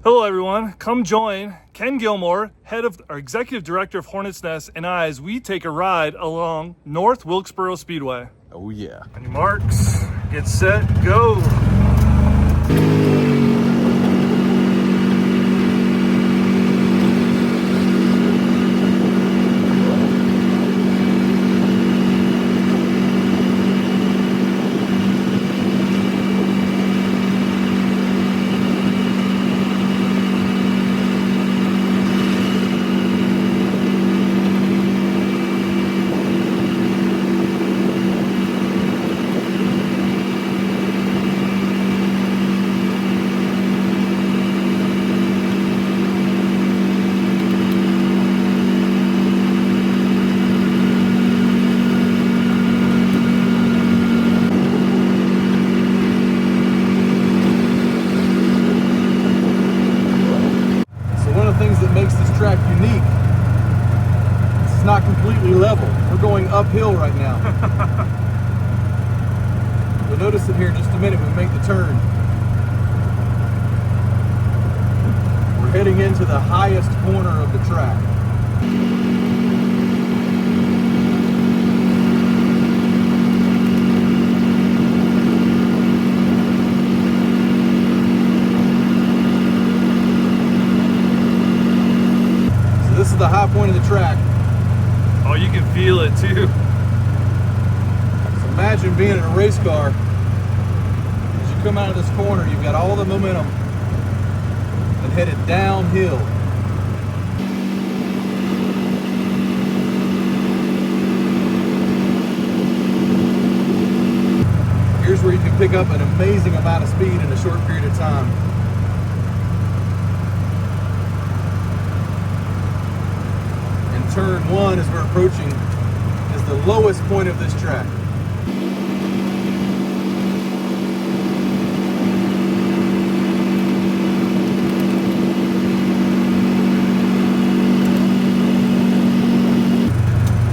Hello everyone, come join Ken Gilmore, head of our executive director of Hornets Nest, and I as we take a ride along North Wilkesboro Speedway. Oh yeah. On your marks, get set, go. Track unique. It's not completely level. We're going uphill right now. You'll notice it here in just a minute when we make the turn. We're heading into the highest corner of the track. This is the high point of the track. Oh, you can feel it too. So imagine being in a race car. As you come out of this corner, you've got all the momentum and headed downhill. Here's where you can pick up an amazing amount of speed in a short period of time. Turn one, as we're approaching, is the lowest point of this track.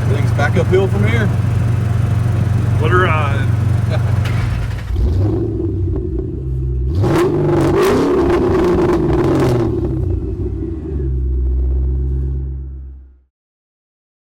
Everything's back uphill from here. What a ride.